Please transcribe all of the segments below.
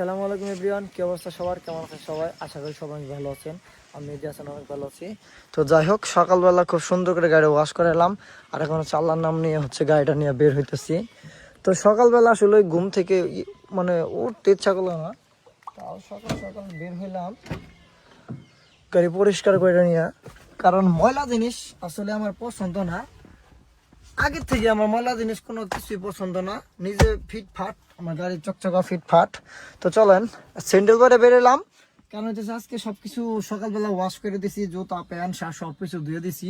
আসসালামু আলাইকুম এভরিওয়ান, কি অবস্থা সবার? কেমন আছেন সবাই? আশা করি সবাই ভালো আছেন। আমি মেহেদী হাসান অনেক ভালো আছি। তো যাই হোক, সকালবেলা খুব সুন্দর করে গাড়ি ওয়াশ করে এলাম, আর এখন হচ্ছে আল্লাহর নাম নিয়ে গাড়িটা নিয়ে বের হইতেছি। তো সকালবেলা আসলে ঘুম থেকে মানে উঠতে ইচ্ছা করলো না, তাও সকাল সকাল বের হইলাম গাড়ি পরিষ্কার করে নিয়ে। কারণ ময়লা জিনিস আসলে আমার পছন্দ না। আগের থেকে আমার ময়লা জিনিস কোনো কিছুই পছন্দ না। নিজে ফিটফাট, আমার গাড়ি চকচকা ফিটফাট। তো চলেন স্যান্ডেল পরে বেরোলাম, কারণ হচ্ছে আজকে সবকিছু সকালবেলা ওয়াশ করে দিছি, জুতা প্যান্ট শার্ট সবকিছু ধুয়ে দিছি,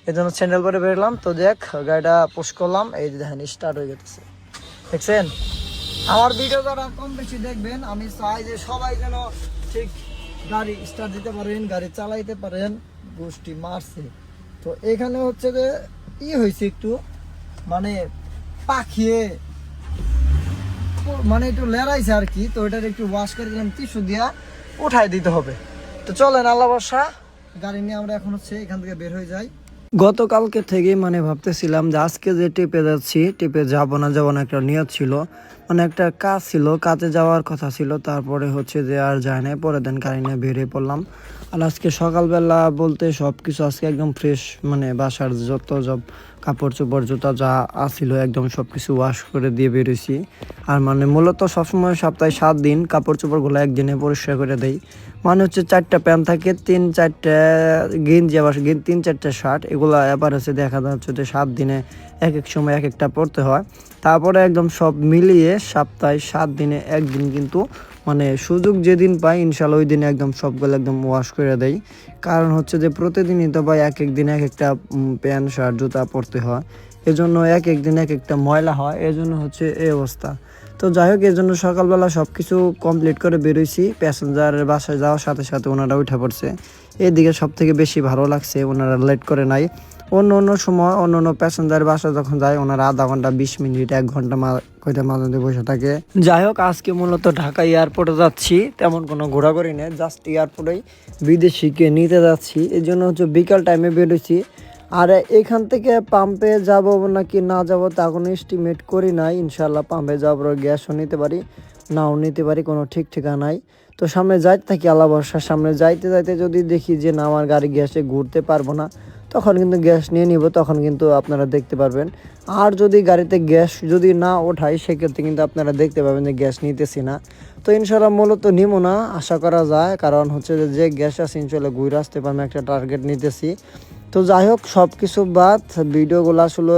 এই জন্য স্যান্ডেল পরে বেরোলাম। তো দেখ, গাড়িটা পুশ করলাম, এই যে দেখেন স্টার্ট হয়ে গেছে। দেখছেন? আমার ভিডিও যারা কম বেশি দেখবেন, আমি চাই যে সবাই যেন ঠিক গাড়ি স্টার্ট দিতে পারেন, গাড়ি চালাইতে পারেন। গোষ্ঠী মারছে তো এখানে হচ্ছে যে হয়েছে একটু মানে পাখিয়ে মানে একটু লেড়াইছে আর কি। তো এটার একটু ওয়াশ করে দিলাম, টিস্যু দিয়া উঠাই দিতে হবে। তো চলেন আল্লাহ ভরসা, গাড়ি নিয়ে আমরা এখন হচ্ছে এখান থেকে বের হয়ে যাই। গতকালকে থেকে মানে ভাবতেছিলাম যে আজকে যে টিপে যাচ্ছি, টিপে যাবো না একটা নিয়ত ছিল, মানে একটা কাজ ছিল, কাজে যাওয়ার কথা ছিল। তারপরে হচ্ছে যে আর যায় না, পরের দিন গাড়ি নিয়ে বেরিয়ে পড়লাম। আর আজকে সকালবেলা বলতে সব কিছু আজকে একদম ফ্রেশ, মানে বাসার যত সব কাপড় চোপড় জুতা যা আসছিল একদম সব কিছু ওয়াশ করে দিয়ে বেরোইছি। আর মানে মূলত সবসময় সপ্তাহে 7 দিন কাপড় চোপড়গুলো একদিনে পরিষ্কার করে দেই। মানে হচ্ছে 4টা প্যান্ট থাকে, 3-4টা গেঞ্জি, আবার 3-4টা শার্ট, এগুলো এবার হচ্ছে দেখা যাচ্ছে যে 7 দিনে এক এক সময় এক একটা পরতে হয়। তারপরে একদম সব মিলিয়ে সপ্তাহে 7 দিনে একদিন কিন্তু মানে সুযোগ যেদিন পাই ইনশাল্লাহ ওই দিনে একদম সবগুলো একদম ওয়াশ করে দেই। কারণ হচ্ছে যে প্রতিদিনই তো ভাই এক এক দিন এক একটা প্যান্ট শার্ট জুতা পরতে হয়, এজন্য এক এক দিন এক একটা ময়লা হয়, এজন্য হচ্ছে এই অবস্থা। তো যাই হোক, এই জন্য সকালবেলা সব কিছু কমপ্লিট করে বেরোইছি। প্যাসেঞ্জারের বাসায় যাওয়ার সাথে সাথে ওনারা উঠে পড়ছে। এদিকে সব থেকে বেশি ভালো লাগছে, ওনারা লেট করে নাই। অন্য অন্য সময় অন্য অন্য প্যাসেঞ্জার বাসা যখন যায় ওনারা আধা ঘন্টা 20 মিনিট 1 ঘন্টা কয়টা মাঝে বসে থাকে। যাই হোক, আজকে মূলত ঢাকা এয়ারপোর্টে যাচ্ছি, তেমন কোনো ঘোরাঘুরি নেই, জাস্ট এয়ারপোর্টেই বিদেশিকে নিতে যাচ্ছি। এই জন্য হচ্ছে বিকাল টাইমে বেরোইছি। আর এখান থেকে পাম্পে যাব নাকি না যাব তা কোনো এস্টিমেট করি নাই। ইনশাল্লাহ পাম্পে যাওয়ার গ্যাসও নিতে পারি, নাও নিতে পারি, কোনো ঠিক ঠিকানা নাই। তো সামনে যাইতে থাকি আল্লাহ ভরসা। সামনে যাইতে যাইতে যদি দেখি যে না আমার গাড়ি গ্যাসে ঘুরতে পারবো না, তখন কিন্তু গ্যাস নিয়ে নিব, তখন কিন্তু আপনারা দেখতে পারবেন। আর যদি গাড়িতে গ্যাস যদি না ওঠাই, সেক্ষেত্রে কিন্তু আপনারা দেখতে পাবেন যে গ্যাস নিতেছি না। তো ইনশাল্লাহ মূলত নিবো না, আশা করা যায়, কারণ হচ্ছে যে গ্যাস আছে ইনশাল্লাহ ঘুরে আসতে পারবো, একটা টার্গেট নিতেছি। তো যাই হোক, সব কিছু বাদ ভিডিওগুলো আসলে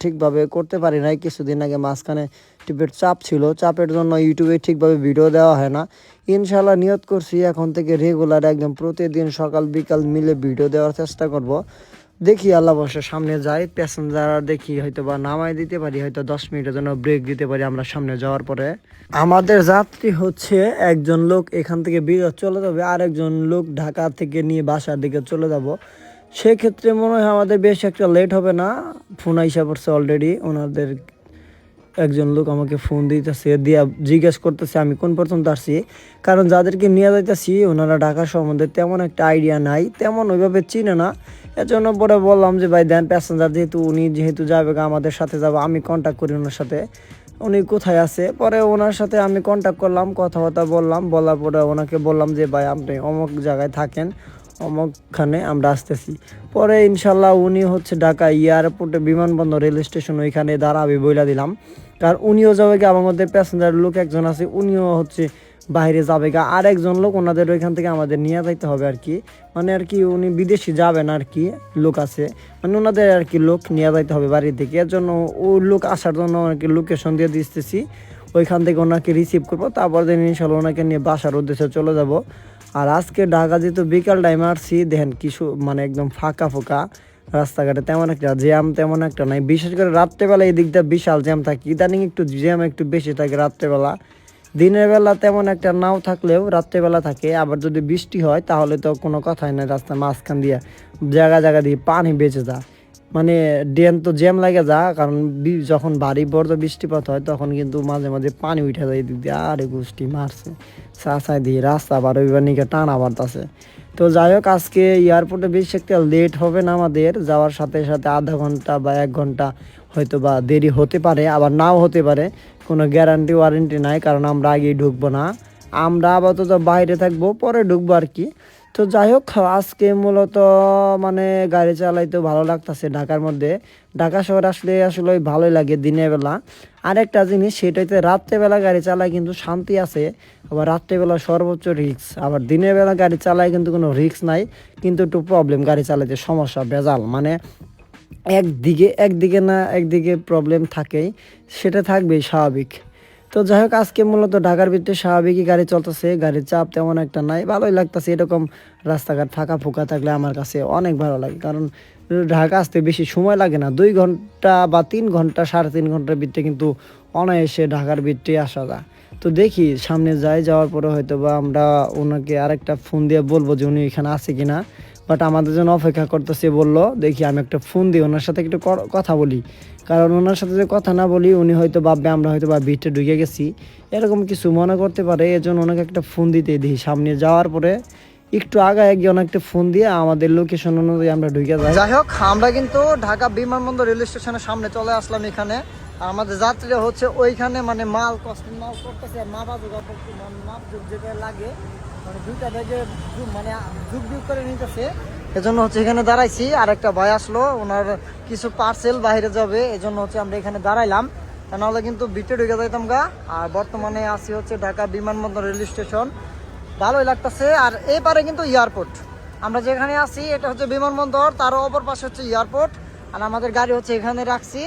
ঠিকভাবে করতে পারি নাই। কিছুদিন আগে মাঝখানে টিপের চাপ ছিল, চাপের জন্য ইউটিউবে ঠিকভাবে ভিডিও দেওয়া হয় না। ইনশাল্লাহ নিয়ত করছি এখন থেকে রেগুলার একদম প্রতিদিন সকাল বিকাল মিলে ভিডিও দেওয়ার চেষ্টা করব। দেখি আল্লাহ বসে সামনে যাই, প্যাসেঞ্জার দেখি হয়তো বা নামাই দিতে পারি, হয়তো 10 মিনিটের জন্য ব্রেক দিতে পারি আমরা সামনে যাওয়ার পরে। আমাদের যাত্রী হচ্ছে একজন লোক এখান থেকে বিরত চলে যাবে, আর একজন লোক ঢাকা থেকে নিয়ে বাসার দিকে চলে যাব। সেক্ষেত্রে মনে হয় আমাদের বেশ একটা লেট হবে না। ফোন আইসা পড়ছে অলরেডি, ওনাদের একজন লোক আমাকে ফোন দিতেছে, দিয়া জিজ্ঞেস করতেছে আমি কোন পর্যন্ত আসছি। কারণ যাদেরকে নিয়ে যাইতেছি ওনারা ঢাকা সম্বন্ধে তেমন একটা আইডিয়া নাই, তেমন ওইভাবে চিনে না। এজন্য পরে বললাম যে ভাই দেন, প্যাসেঞ্জার যেহেতু উনি যেহেতু যাবে আমাদের সাথে যাবো, আমি কন্ট্যাক্ট করি ওনার সাথে, উনি কোথায় আছে। পরে ওনার সাথে আমি কন্ট্যাক্ট করলাম, কথাবার্তা বললাম, বলার পরে ওনাকে বললাম যে ভাই আপনি অমুক জায়গায় থাকেন, অমুকখানে আমরা আসতেছি। পরে ইনশাল্লাহ উনি হচ্ছে ঢাকা এয়ারপোর্টে বিমানবন্দর রেল স্টেশন ওইখানে দাঁড়াবে বইলা দিলাম। কারণ উনিও যাবে গা, আমার মধ্যে প্যাসেঞ্জার লোক একজন আছে, উনিও হচ্ছে বাইরে যাবে গা, আর একজন লোক ওনাদের ওইখান থেকে আমাদের নিয়ে যাইতে হবে আর কি। মানে আর কি উনি বিদেশি যাবেন আর কি, লোক আছে, মানে ওনাদের আর কি লোক নিয়ে যাইতে হবে বাড়ি থেকে। এর জন্য ওই লোক আসার জন্য ওনাকে লোকেশন দিয়ে দিতেছি, ওইখান থেকে ওনাকে রিসিভ করবো, তারপর দিন ইনশাল্লাহ ওনাকে নিয়ে বাসার উদ্দেশ্যে চলে যাব। আর আজকে ঢাকা যেহেতু বিকাল টাইমে আসছি, দেখেন কিছু মানে একদম ফাঁকা ফাঁকা রাস্তাঘাটে, তেমন একটা জ্যাম তেমন একটা নাই। বিশেষ করে রাত্রেবেলা এই দিকটা বিশাল জ্যাম থাকে, ইদানিং একটু জ্যাম একটু বেশি থাকে রাত্রেবেলা। দিনের বেলা তেমন একটা নাও থাকলেও রাত্রেবেলা থাকে। আবার যদি বৃষ্টি হয় তাহলে তো কোনো কথাই নাই, রাস্তার মাঝখান দিয়ে জায়গা জায়গা দিয়ে পানি বেঁচে যায়, মানে ড্রেন তো জ্যাম লাগে যা। কারণ যখন ভারী বড় বৃষ্টিপাত হয় তখন কিন্তু মাঝে মাঝে পানি উঠে যায় এদিক দিয়ে, আর গোষ্ঠী মারছে চাষায় দিয়ে রাস্তা আবার ওইবার নিকে টানা বাড়তেছে। তো যাই হোক, আজকে এয়ারপোর্টে বেশি একটা লেট হবে না, আমাদের যাওয়ার সাথে সাথে আধা ঘন্টা বা 1 ঘন্টা হয়তো বা দেরি হতে পারে, আবার নাও হতে পারে, কোনো গ্যারান্টি ওয়ারেন্টি নাই, কারণ আমরা আগেই ঢুকবো না। আমরা আপাতত বাইরে থাকবো, পরে ঢুকবো আর কি। তো যাই হোক, আজকে মূলত মানে গাড়ি চালাইতে ভালো লাগতেছে ঢাকার মধ্যে। ঢাকা শহর আসলে আসলে ভালোই লাগে দিনের বেলা। আরেকটা জিনিস, সেটাইতে রাত্রেবেলা গাড়ি চালায় কিন্তু শান্তি আছে, আবার রাত্রেবেলা সর্বোচ্চ রিস্ক। আবার দিনের বেলা গাড়ি চালায় কিন্তু কোনো রিস্ক নাই, কিন্তু একটু প্রবলেম গাড়ি চালাইতে, সমস্যা ভেজাল, মানে একদিকে প্রবলেম থাকেই, সেটা থাকবেই স্বাভাবিক। তো যাই হোক, আজকে মূলত ঢাকার ভিতরে স্বাভাবিকই গাড়ি চলতেছে, গাড়ির চাপ তেমন একটা নাই, ভালোই লাগতেছে। এরকম রাস্তাঘাট ফাঁকা ফোঁকা থাকলে আমার কাছে অনেক ভালো লাগে, কারণ ঢাকা আসতে বেশি সময় লাগে না, 2 ঘন্টা বা 3 ঘন্টা, 3.5 ঘন্টার ভিতরে কিন্তু অনায়াসে ঢাকার ভিতরে আসা যায়। তো দেখি সামনে যাওয়ার পরে হয়তো বা আমরা ওনাকে আরেকটা ফোন দিয়ে বলবো যে উনি এখানে আছে কিনা, বাট আমাদের জন্য অপেক্ষা করতেছে বললো। দেখি আমি একটা ফোন দিই ওনার সাথে, একটু কথা বলি, কারণ ওনার সাথে যে কথা না বলি উনি হয়তো ভাববে আমরা হয়তো বা ভিতরে ঢুকে গেছি, এরকম কিছু মনে করতে পারে। এজন্য ওনাকে একটা ফোন দিতে দিই, সামনে যাওয়ার পরে একটু আগায় গিয়ে ওনাকে একটা ফোন দিয়ে আমাদের লোকেশন অনুযায়ী আমরা ঢুকে যাই। যাই হোক, আমরা কিন্তু ঢাকা বিমানবন্দর রেল স্টেশনের সামনে চলে আসলাম এখানে। আর আমাদের যাত্রীরা হচ্ছে ওইখানে মানে মাল করতেছে, মাপ যেটা লাগে মানে 2টা ব্যাগে মানে যুগ করে নিতেছে। এজন্য হচ্ছে এখানে দাঁড়াইছি। আর একটা ভাই আসলো, ওনার কিছু পার্সেল বাইরে যাবে, এজন্য হচ্ছে আমরা এখানে দাঁড়াইলাম, তা নাহলে কিন্তু ভিতরে ঢুকে যাইতাম গা। আর বর্তমানে আসি হচ্ছে ঢাকা বিমানবন্দর রেল স্টেশন, ভালোই লাগতেছে। আর এপারে কিন্তু এয়ারপোর্ট, আমরা যেখানে আছি এটা হচ্ছে বিমানবন্দর, তারও অপর পাশে হচ্ছে এয়ারপোর্ট। আর আমাদের গাড়ি হচ্ছে এখানে রাখছি।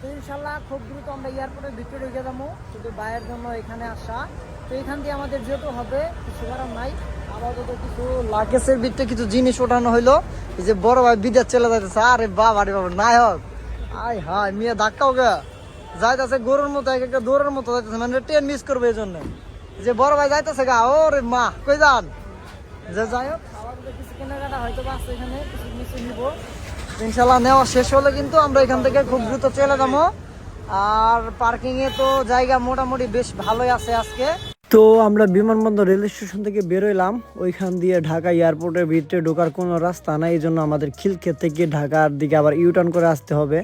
তো ইনশাল্লাহ খুব দ্রুত আমরা এয়ারপোর্টের ভিতরে ঢুকে যাবো, শুধু বাইরের জন্য এখানে আসা। তো এখান দিয়ে আমাদের যেহেতু হবে, কিছু করার নাই। আপাতত কিছু লাগেজের ভিতরে কিছু জিনিস ওঠানো হইলো। এই যে বড় ভাই বিদেশ চলে যাইতেছে, আরে বাবা রে বাবা, নায়ক আয় হায় মিয়া, ধাক্কাও গা যাইতেছে গরুর মতো, এক একটা দৌড়ের মতো যাইতেছে, মানে ট্রেন মিস করবে এই জন্য। যে বড় ভাই যাইতেছে গা, ও রে মা কই যান। যে যাই হোক, আপাতত কিছু কেনাকাটা হয়তো আছে, এখানে কিছু মিশে নিব। ইনশাল্লাহ নেওয়া শেষ হলে কিন্তু আমরা এখান থেকে খুব দ্রুত চলে যাবো। আর পার্কিং এ তো জায়গা মোটামুটি বেশ ভালোই আছে আজকে। তো আমরা বিমানবন্দর রেল স্টেশন থেকে বেরোইলাম, ওইখান দিয়ে ঢাকা এয়ারপোর্টের ভিতরে ঢোকার কোনো রাস্তা নাই, এই জন্য আমাদের খিলক্ষেত থেকে ঢাকার দিকে আবার ইউটার্ন করে আসতে হবে।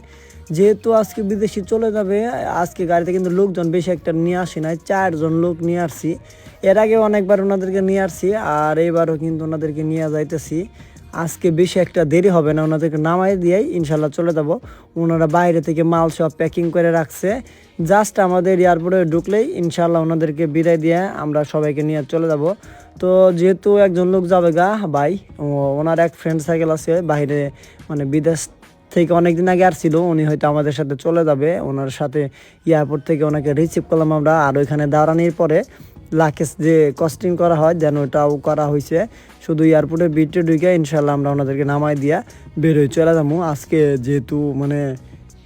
যেহেতু আজকে বিদেশি চলে যাবে, আজকে গাড়িতে কিন্তু লোকজন বেশি একটা নিয়ে আসি নাই, 4 জন লোক নিয়ে আসছি। এর আগে অনেকবার ওনাদেরকে নিয়ে আসছি, আর এবারও কিন্তু ওনাদেরকে নিয়ে যাইতেছি। আজকে বেশি একটা দেরি হবে না, ওনাদেরকে নামাই দিয়েই ইনশাল্লাহ চলে যাব। ওনারা বাইরে থেকে মাল সব প্যাকিং করে রাখছে, জাস্ট আমাদের এয়ারপোর্টে ঢুকলেই ইনশাল্লাহ ওনাদেরকে বিদায় দিয়ে আমরা সবাইকে নিয়ে চলে যাব। তো যেহেতু একজন লোক যাবে গা ভাই, ওনার এক ফ্রেন্ড সাইকেল আছে বাইরে, মানে বিদেশ থেকে অনেকদিন আগে আসছিল, উনি হয়তো আমাদের সাথে চলে যাবে। ওনার সাথে এয়ারপোর্ট থেকে ওনাকে রিসিভ করলাম আমরা, আর ওইখানে দাঁড়ানোর পরে লাগেজ যে কস্টিং করা হয় যেন ওটাও করা হয়েছে। শুধু এয়ারপোর্টের ভিতরে ঢুকে ইনশাল্লাহ আমরা ওনাদেরকে নামাই দিয়া বেরোই চলে যাবো। আজকে যেহেতু মানে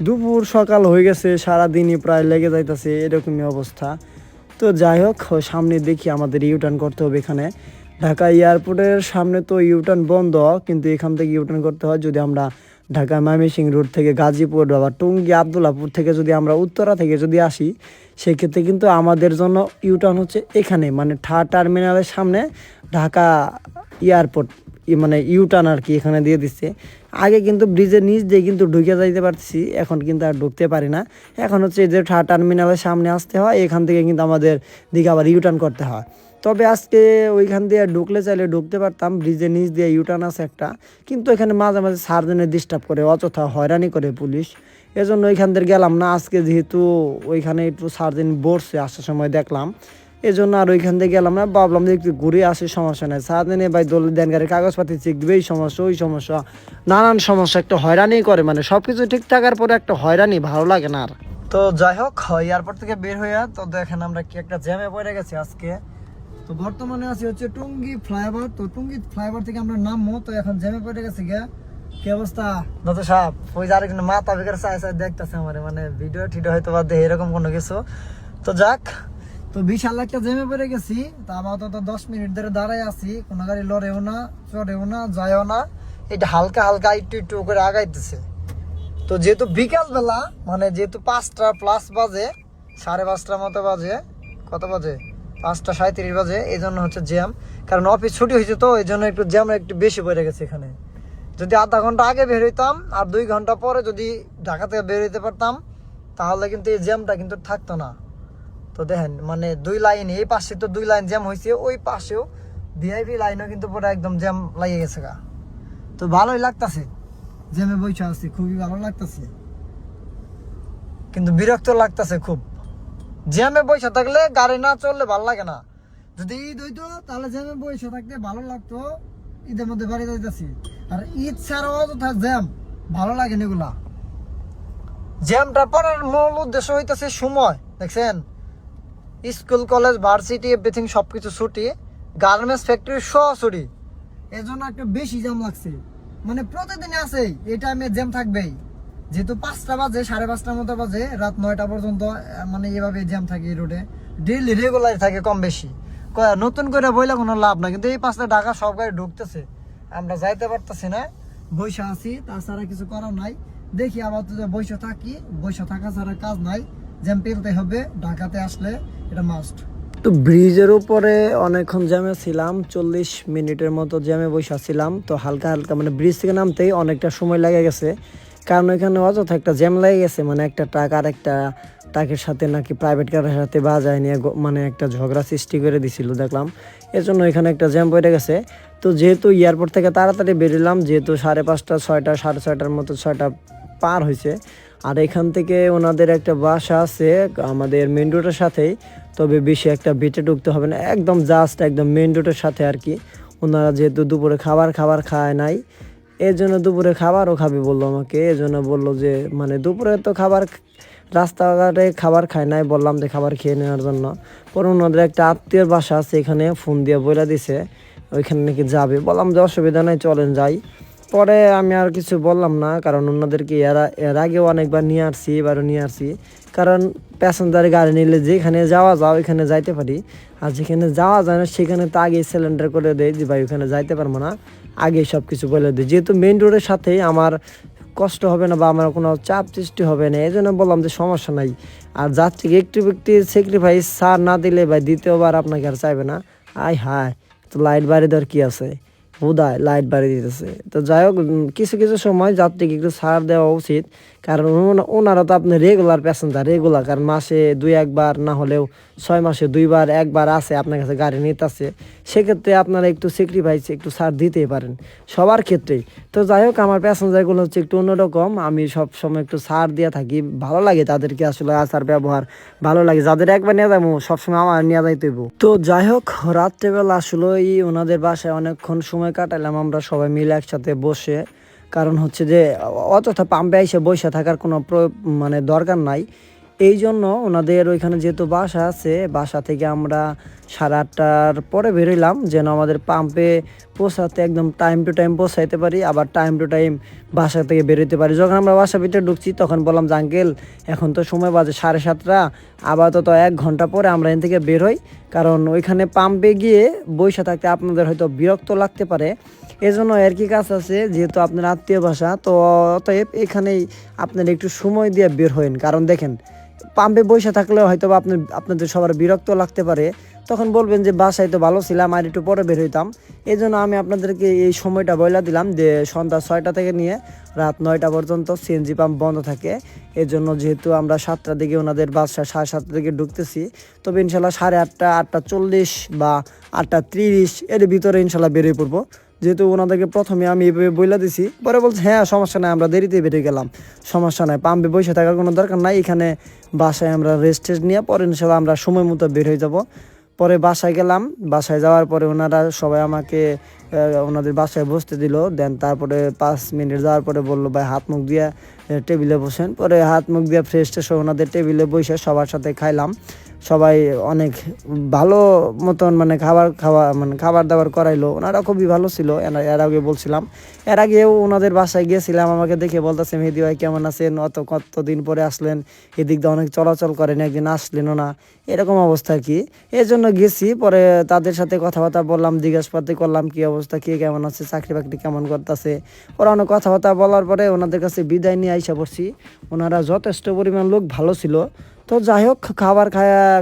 দুপুর সকাল হয়ে গেছে, সারাদিনই প্রায় লেগে যাইতেছে, এরকমই অবস্থা। তো যাই হোক, সামনে দেখি আমাদের ইউটার্ন করতে হবে। এখানে ঢাকা এয়ারপোর্টের সামনে তো ইউটার্ন বন্ধ, কিন্তু এখান থেকে ইউটার্ন করতে হয় যদি আমরা ঢাকা ময়মনসিংহ রোড থেকে গাজীপুর বা টুঙ্গি আবদুল্লাপুর থেকে যদি আমরা উত্তরা থেকে যদি আসি, সেক্ষেত্রে কিন্তু আমাদের জন্য ইউটার্ন হচ্ছে এখানে, মানে টার্মিনালের সামনে ঢাকা এয়ারপোর্ট, মানে ইউটার্ন আর কি এখানে দিয়ে দিচ্ছে। আগে কিন্তু ব্রিজের নিচ দিয়ে কিন্তু ঢুকে যাইতে পারছি, এখন কিন্তু আর ঢুকতে পারি না। এখন হচ্ছে যে টার্মিনালের সামনে আসতে হয়, এখান থেকে কিন্তু আমাদের দিকে আবার ইউটার্ন করতে হয়। তবে আজকে ওইখান দিয়ে ঢুকলে চাইলে ঢুকতে পারতাম, ব্রিজের নিচ দিয়ে ইউটার্ন আছে একটা, কিন্তু এখানে মাঝে মাঝে সার্জেনের ডিস্টার্ব করে, অযথা হয়রানি করে পুলিশ, এজন্য ওইখান দিয়ে গেলাম না। আজকে যেহেতু ওইখানে একটু সার্জেন বসছে আসার সময় দেখলাম, এজন্য আর ওইখান থেকে গেলাম না, ভাবলাম যে একটু ঘুরে আসি, সমস্যা নেই। সার্জেনে ভাই দল দেন গাড়ির কাগজপাতি চেক দেবে, এই সমস্যা ওই সমস্যা, নানান সমস্যা, একটা হয়রানি করে, মানে সব কিছু ঠিক থাকার পরে একটা হয়রানি ভালো লাগে না আর। তো যাই হোক, এয়ারপোর্ট থেকে বের হইয়া তো দেখেন আমরা কি একটা জ্যামে পড়ে গেছি আজকে। তো বর্তমানে আছি হচ্ছে টুঙ্গি ফ্লাইওভার, তো টুঙ্গি ফ্লাইওভার থেকে আমরা নামবো, তো এখন জ্যামে পড়ে গেছি গা। কি অবস্থা দাদু সাহেব? ওই যার কিন্তু মাথা বেকার চাই দেখতেছে আমার, মানে ভিডিও টিডিও হয়তো বা দেখে এরকম কোনো কিছু। তো যাক, তো বিশাল একটা জ্যামে পড়ে গেছি। তো আপাতত 10 মিনিট ধরে দাঁড়ায় আছি, কোনো গাড়ি লড়েও না, চড়েও না, যায়ও না, এটা হালকা হালকা একটু একটু করে আগাইতেছে। তো যেহেতু বিকাল বেলা, মানে যেহেতু 5টা প্লাস বাজে, 5:30 মতো বাজে, কত বাজে 5:37 বাজে, এই জন্য হচ্ছে জ্যাম, কারণ অফিস ছুটি হয়েছে, তো এই জন্য একটু জ্যাম একটু বেশি পড়ে গেছে এখানে। যদি আধা ঘন্টা আগে বের হইতাম আর 2 ঘন্টা পরে যদি ঢাকা থেকে বের হইতে পারতাম, তাহলে কিন্তু এই জ্যামটা কিন্তু থাকতো না। তো দেখেন মানে দুই লাইন, এই পাশে তো দুই লাইন জ্যাম হয়েছে, ওই পাশেও ভিআইপি লাইনও কিন্তু পুরো একদম জ্যাম লাগিয়ে গেছে গা। তো ভালোই লাগতেছে, জ্যামে বইসা আছি, খুবই ভালো লাগতেছে, কিন্তু বিরক্ত লাগতেছে খুব। জ্যামে বইসা থাকলে গাড়ি না চললে ভালো লাগে না। যদি ঈদ হইতো তাহলে জ্যামে বইসা থাকতে ভালো লাগতো, ঈদের মধ্যে বাড়ি যাইতেছি। আর ঈদ ছাড়াও অযথা জ্যাম ভালো লাগে না এগুলা। জ্যামটা পড়ার মূল উদ্দেশ্য হইতেছে সময়। দেখছেন স্কুল কলেজ ভার্সিটি এভরিথিং সবকিছু ছুটি, গার্মেন্টস ফ্যাক্টরি সহ ছুটি, এর জন্য একটু বেশি জ্যাম লাগছে। মানে প্রতিদিন আছে এই টাইমে জ্যাম থাকবেই, যেহেতু 5টা বাজে, 5:30টার মতো বাজে, রাত 9টা পর্যন্ত মানে এভাবে জ্যাম থাকে এই রোডে, ডেইলি রেগুলার থাকে কম বেশি। নতুন করে বইলে কোনো লাভ না, কিন্তু এই 5টা ঢাকা সব গাড়ি ঢুকতেছে, আমরা যাইতে পারতেছি না, বৈশা আছি, তাছাড়া কিছু করার নাই। দেখি আবার তো বৈশা থাকি, বৈশা থাকা ছাড়া কাজ নাই, জ্যাম পেলতে হবে ঢাকাতে আসলে, এটা মাস্ট। তো ব্রিজের উপরে অনেকক্ষণ জ্যামে ছিলাম, 40 মিনিটের মতো জ্যামে বসে ছিলাম। তো হালকা হালকা মানে ব্রিজ থেকে নামতেই অনেকটা সময় লেগে গেছে, কারণ এখানে অযথা একটা জ্যাম লেগে গেছে। মানে একটা ট্রাক আর একটা ট্রাকের সাথে নাকি প্রাইভেট কারের সাথে বাজায় নিয়ে মানে একটা ঝগড়া সৃষ্টি করে দিছিল দেখলাম, এর জন্য এখানে একটা জ্যাম পড়ে গেছে। তো যেহেতু এয়ারপোর্ট থেকে তাড়াতাড়ি বেরোলাম, যেহেতু 5:30, 6টা, 6:30টার মতো 6টা পার হয়েছে। আর এখান থেকে ওনাদের একটা বাসা আছে আমাদের মেন রোডের সাথেই, তবে বেশি একটা বেটে ঢুকতে হবে না, একদম জাস্ট একদম মেন রোডের সাথে আর কি। ওনারা যেহেতু দুপুরে খাবার খায় নাই, এর জন্য দুপুরে খাবারও খাবে বললো আমাকে। এই জন্য বললো যে মানে দুপুরে তো রাস্তাঘাটে খাবার খায় নাই, বললাম যে খাবার খেয়ে নেওয়ার জন্য। পরে ওনাদের একটা আত্মীয়র বাসা আছে, এখানে ফোন দিয়ে বলে দিছে ওইখানে নাকি যাবে। বললাম যে অসুবিধা নাই, চলেন যাই। পরে আমি আর কিছু বললাম না, কারণ ওনাদেরকে এর আগেও অনেকবার নিয়ে আসছি, এবারও নিয়ে আসছি। কারণ প্যাসেঞ্জার গাড়ি নিলে যেখানে যাওয়া ওইখানে যাইতে পারি, আর যেখানে যাওয়া যায় না সেখানে তো আগেই সিলিন্ডার করে দেয় যে ভাই ওখানে যাইতে পারবো না, আগে সব কিছু বলে দিই। যেহেতু মেইন রোডের সাথেই আমার কষ্ট হবে না বা আমার কোনো চাপ সৃষ্টি হবে না, এই জন্য বললাম যে সমস্যা নাই। আর যাত্রীকে একটু স্যাক্রিফাইস ছাড় না দিলে ভাই দ্বিতীয়বার আপনাকে আর চাইবে না। হায় তো লাইট বাড়ি দেওয়ার কি আছে, হুদায় লাইট বাড়ি দিতেছে। তো যাই হোক, কিছু কিছু সময় যাত্রীকে একটু ছাড় দেওয়া উচিত, কারণ ওনারা তো আপনি রেগুলার প্যাসেঞ্জার, রেগুলার, কারণ মাসে 2-1 বার না হলেও 6 মাসে 2 বার 1 বার আছে আপনার কাছে গাড়ি নিতেছে, সেক্ষেত্রে আপনারা একটু স্যাক্রিফাইস একটু ছাড় দিতেই পারেন সবার ক্ষেত্রেই। তো যাই হোক, আমার প্যাসেঞ্জারগুলো হচ্ছে একটু অন্যরকম, আমি সব সময় একটু ছাড় দিয়ে থাকি, ভালো লাগে তাদেরকে, আসলে আচার ব্যবহার ভালো লাগে। যাদের একবার নিয়ে যাবো সবসময় আমার নিয়ে যাইতে হইব। তো যাই হোক, রাত্রেবেলা আসলে ওনাদের বাসায় অনেকক্ষণ সময় কাটালাম আমরা সবাই মিলে একসাথে বসে, কারণ হচ্ছে যে অযথা পাম্পে এসে বসে থাকার কোনো মানে দরকার নাই। এই জন্য ওনাদের ওইখানে যেহেতু বাসা আছে, বাসা থেকে আমরা 8:30টার পরে বেরোইলাম, যেন আমাদের পাম্পে পৌঁছাতে একদম টাইম টু টাইম পৌঁছাইতে পারি, আবার টাইম টু টাইম বাসা থেকে বেরোতে পারি। যখন আমরা বাসা ভিতরে ঢুকছি তখন বললাম যে আঙ্কেল এখন তো সময় বাজে 7:30, আপাতত 1 ঘন্টা পরে আমরা এখান থেকে বের হই, কারণ ওইখানে পাম্পে গিয়ে বসে থাকতে আপনাদের হয়তো বিরক্ত লাগতে পারে। এজন্য আর কি কাজ আছে, যেহেতু আপনার আত্মীয় বাসা, তো অতএব এখানেই আপনার একটু সময় দিয়ে বের হইন। কারণ দেখেন পাম্পে বসে থাকলেও হয়তো বা আপনাদের সবার বিরক্ত লাগতে পারে, তখন বলবেন যে বাসায় তো ভালো ছিলাম, আর একটু পরে বের হইতাম। এই জন্য আমি আপনাদেরকে এই সময়টা বলে দিলাম যে সন্ধ্যা 6টা থেকে নিয়ে রাত 9টা পর্যন্ত সিএনজি পাম্প বন্ধ থাকে। এর জন্য যেহেতু আমরা 7টার দিকে ওনাদের বাসা 7:30টার দিকে ঢুকতেছি, তবে ইনশাল্লাহ 8:30, 8:40 বা 8:30 এর ভিতরে ইনশাল্লাহ বেরিয়ে পড়বো। যেহেতু ওনাদেরকে প্রথমে আমি এভাবে বইলা দিছি, পরে বলছে হ্যাঁ সমস্যা নাই, আমরা দেরিতে বেরিয়ে গেলাম, সমস্যা নাই, পাম্পে বসে থাকার কোনো দরকার নাই, এখানে বাসায় আমরা রেস্ট নিয়ে পরে ইনশাল্লাহ আমরা সময় মতো বের হয়ে যাব। পরে বাসায় গেলাম, বাসায় যাওয়ার পরে ওনারা সবাই আমাকে ওনাদের বাসায় বসতে দিল। দেন তারপরে 5 মিনিট যাওয়ার পরে বললো ভাই হাত মুখ দিয়ে টেবিলে বসেন। পরে হাত মুখ দিয়ে ফ্রেশ ওনাদের টেবিলে বসে সবার সাথে খাইলাম। সবাই অনেক ভালো মতন মানে খাবার দাবার করাইলো, ওনারা খুবই ভালো ছিল। এর আগে বলছিলাম, এর আগেও ওনাদের বাসায় গিয়েছিলাম, আমাকে দেখে বলতেছে মেহেদি ভাই কেমন আছেন, কতদিন পরে আসলেন, এদিক দিয়ে অনেক চলাচল করেন, একদিন আসলেনও না, এরকম অবস্থা কি। এই জন্য গেছি। পরে তাদের সাথে কথাবার্তা বললাম, জিজ্ঞাসাপাতি করলাম কি অবস্থা, কে কেমন আছে, চাকরি বাকরি কেমন করতেছে। ওরা অনেক কথাবার্তা বলার পরে ওনাদের কাছে বিদায় নিয়ে আইসা পড়ছি। ওনারা যথেষ্ট পরিমাণ লোক ভালো ছিল। তো যাই হোক,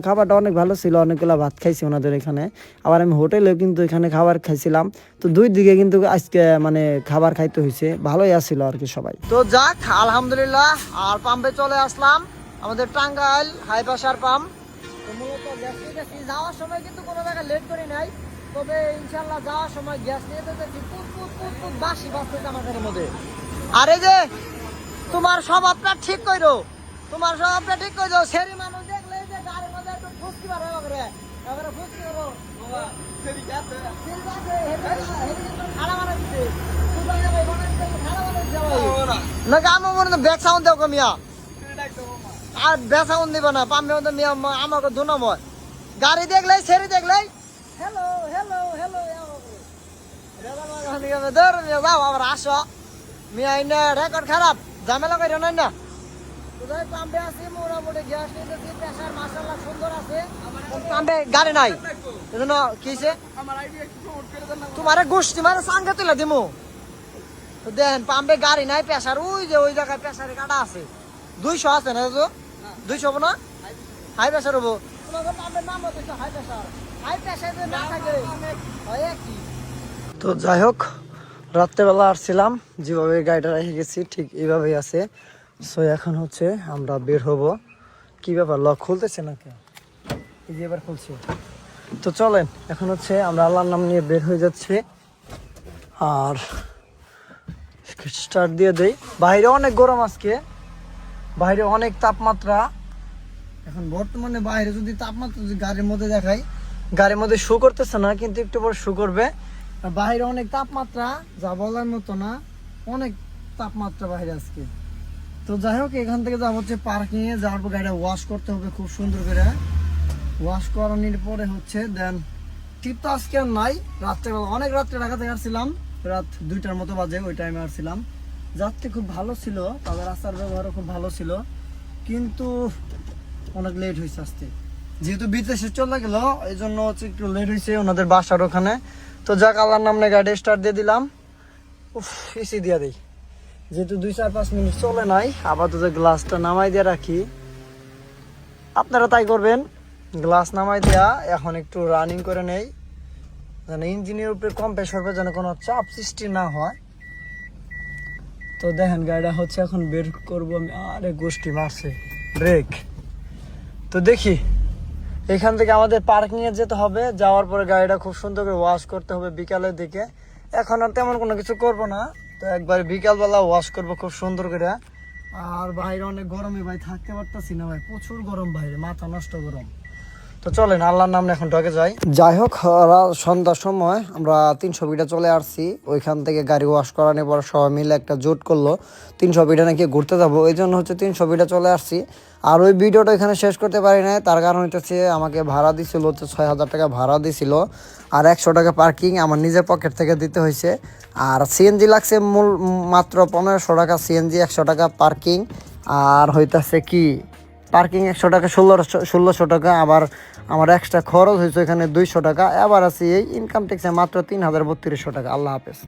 খাবারটা অনেক ভালো ছিল, অনেকগুলো ভাত খাইছি ওনাদের এখানে। আবার আমি হোটেলেও কিন্তু এখানে খাবার খাইছিলাম। তো দুই দিকে কিন্তু আজকে মানে খাবার খাইতে হয়েছে, ভালোই আসছিল আর কি সবাই। তো যাক আলহামদুলিল্লাহ, আর পাম্পে চলে আসলাম, আমাদের টাঙ্গাইল হাই প্রেসার পাম্প। তো মূলত গ্যাস নিয়ে যাচ্ছি, যাওয়ার সময় কিন্তু কোনো জায়গায় লেট করি নাই, তবে ইনশাল্লাহ যাওয়ার সময় গ্যাস নিয়ে যেতেছি, বাসি বাঁচতেছে আমাদের মধ্যে। আরে যে তোমার স্বভাবটা ঠিক কইরো, তোমার স্বভাবটা ঠিক কইরো, সেরি মানুষ দেখলে যে গাড়ির মধ্যে একটু ফুসকি বার হয়ে গেলে এবারে ফুসকি করো নাকি আমার মনে ব্যাক সাউন্ড দেও কমিয়া আর ব্যাক সাউন্ড দিব না, পাম্পের মধ্যে মিয়া আমাকে দুনময় গাড়ি দেখলেই সেরি দেখলেই হ্যালো হ্যালো হ্যালো ধর মিয়া যাও আবার আসো মিয়া ইন্না রেকর্ড খারাপ ঝামেলা করে নাই না। পাম্পে আছি মোটামুটি গ্যাস নিতেছি, প্রেসার মাশাআল্লাহ সুন্দর আছে, পাম্পে গাড়ি নাই এজন্য কিছে তোমার গোষ্ঠী মানে সাঙ্গে তুলে দিমু। তো দেখেন পাম্পে গাড়ি নাই, প্রেসার ওই যে ওই জায়গায় প্রেসারে কাটা আছে 200 আছে না তো 200 হবো না, হাই প্রেসার হবো তোমাদের পাম্পের নাম হচ্ছে হাই প্রেসার, হাই প্রেসার না থাকে হয় কি। তো যাই হোক রাত্রেবেলা আসছিলাম, যেভাবে গাড়িটা রেখে গেছি ঠিক এইভাবেই আছে। সো এখন হচ্ছে আমরা বের হব। কি ব্যাপার লক খুলতেছে না কেন, এই যে এবার খুলছে। তো চলেন এখন হচ্ছে আমরা আল্লাহর নাম নিয়ে বের হয়ে যাচ্ছি আর স্টার্ট দিয়ে দেই। বাইরে অনেক গরম আজকে, বাইরে অনেক তাপমাত্রা। এখন বর্তমানে বাইরে যদি তাপমাত্রা যদি গাড়ির মধ্যে দেখাই, গাড়ির মধ্যে শো করতেছে না, কিন্তু একটু পর শো করবে। বাইরে অনেক তাপমাত্রা, যা বলার মতো না, অনেক তাপমাত্রা বাইরে আজকে। তো যাই হোক এখান থেকে যাবো হচ্ছে পার্কিং এ, যাওয়ার পর গাড়িটা ওয়াশ করতে হবে খুব সুন্দর করে। ওয়াশ করানোর পরে হচ্ছে দেন টিপ তো আজকে আর নাই, রাত্রেবেলা অনেক রাত্রে ঢাকা থেকে আসছিলাম, রাত 2টার মতো বাজে, ওই টাইমে আসছিলাম। যাত্রী খুব ভালো ছিল, তাদের রাস্তার ব্যবহারও খুব ভালো ছিল, কিন্তু অনেক লেট হয়েছে আসতে, যেহেতু বিদেশে চলে গেল এই জন্য হচ্ছে একটু লেট হয়েছে ওনাদের বাসার ওখানে। তো যাক আল্লাহর নাম নিয়ে গাড়ি স্টার্ট দিয়ে দিলাম। উফ এসি দিয়ে দিই, যেহেতু 2-4-5 মিনিট চলে নাই, আপাতত গ্লাসটা নামাই দিয়ে রাখি। আপনারা তাই করবেন, গ্লাস নামাই দেয়া এখন একটু রানিং করে নেই, যেন ইঞ্জিনের উপরে কম প্রেসার হবে, যেন কোনো চাপ সৃষ্টি না হয়। তো দেখেন গাড়িটা হচ্ছে এখন বের করবো আমি, আরে গোষ্ঠী মারছে ব্রেক। তো দেখি এখান থেকে আমাদের পার্কিং এ যেতে হবে, যাওয়ার পরে গাড়িটা খুব সুন্দর করে ওয়াশ করতে হবে বিকালের দিকে। এখন আর তেমন কোনো কিছু করব না, তো একবার বিকালবেলা ওয়াশ করবো খুব সুন্দর করে। আর বাইরে অনেক গরমে ভাই থাকতে পারতাছি না ভাই, প্রচুর গরম বাইরে, মাথা নষ্ট গরম। তো চলেন আল্লাহর নামে এখন ঢকে যাই। যাই হোক সন্ধ্যার সময় আমরা 300 বিটা চলে আসছি, ওইখান থেকে গাড়ি ওয়াশ করানোর পর সবাই মিলে একটা জোট করলো 300 বিটা নাকি ঘুরতে যাবো, এই জন্য হচ্ছে 300 বিটা চলে আসছি। আর ওই ভিডিওটা এখানে শেষ করতে পারি না, তার কারণ হচ্ছে আমাকে ভাড়া দিছিল হচ্ছে 6000 টাকা ভাড়া দিছিল, আর 100 টাকা পার্কিং আমার নিজের পকেট থেকে দিতে হয়েছে। আর সিএনজি লাগছে মূল মাত্র 1500 টাকা সিএনজি, 100 টাকা পার্কিং, আর হইতাছে কি পার্কিং 100 টাকা 1600 টাকা। আবার আমার এক্সট্রা খরচ হয়েছে এখানে 200 টাকা। এবার আছে এই ইনকাম ট্যাক্সে মাত্র 3032 টাকা। আল্লাহ হাফেজ।